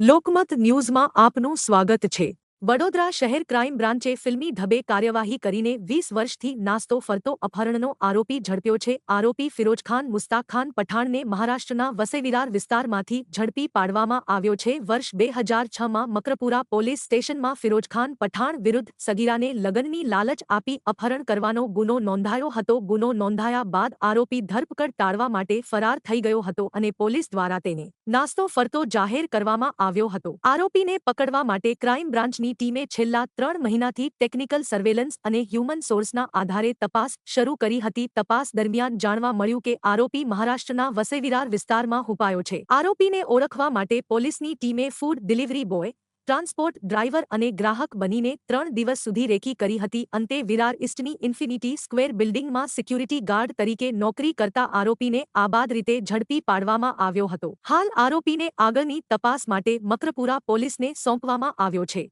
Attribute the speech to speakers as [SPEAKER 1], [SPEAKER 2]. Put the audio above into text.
[SPEAKER 1] લોકમત ન્યૂઝમાં આપનું સ્વાગત છે। વડોદરા શહેર ક્રાઇમ બ્રાન્ચે ફિલ્મી ઢબે કાર્યવાહી કરીને 20 વર્ષથી નાસ્તો ફરતો અપહરણનો આરોપી ઝડપ્યો છે। આરોપી ફિરોઝખાન મુસ્તાકખાન પઠાણને મહારાષ્ટ્રના વસઈવિરાર વિસ્તારમાંથી ઝડપી પાડવામાં આવ્યો છે। વર્ષ 2006માં મકરપુરા પોલીસ સ્ટેશનમાં ફિરોઝખાન પઠાણ વિરુદ્ધ સગીરાને લગ્નની લાલચ આપી અપહરણ કરવાનો ગુનો નોંધાયો હતો। ગુનો નોંધાયા બાદ આરોપી ધરપકડ ટાળવા માટે ફરાર થઈ ગયો હતો અને પોલીસ દ્વારા તેને નાસ્તો ફરતો જાહેર કરવામાં આવ્યો હતો। આરોપીને પકડવા માટે ક્રાઇમ બ્રાન્ચની ટીમે છેલ્લા 3 મહિનાથી ટેકનિકલ સર્વેલન્સ અને હ્યુમન સોર્સના આધારે તપાસ શરૂ કરી હતી। તપાસ દરમિયાન જાણવા મળ્યું કે આરોપી મહારાષ્ટ્રના વસઈવિરાર વિસ્તારમાં છુપાયો છે। આરોપીને ઓળખવા માટે પોલીસની ટીમે food delivery boy, transport driver અને ગ્રાહક બનીને 3 દિવસ સુધી રેકી કરી હતી। અંતે વિરાર ઈસ્ટની ઇન્ફિનિટી સ્ક્વેર બિલ્ડિંગમાં સિક્યુરિટી ગાર્ડ તરીકે નોકરી કરતા આરોપીને આબાદ રીતે ઝડપી પાડવામાં આવ્યો હતો। હાલ આરોપીને આગળની તપાસ માટે મકરપુરા પોલીસને સોંપવામાં આવ્યો છે।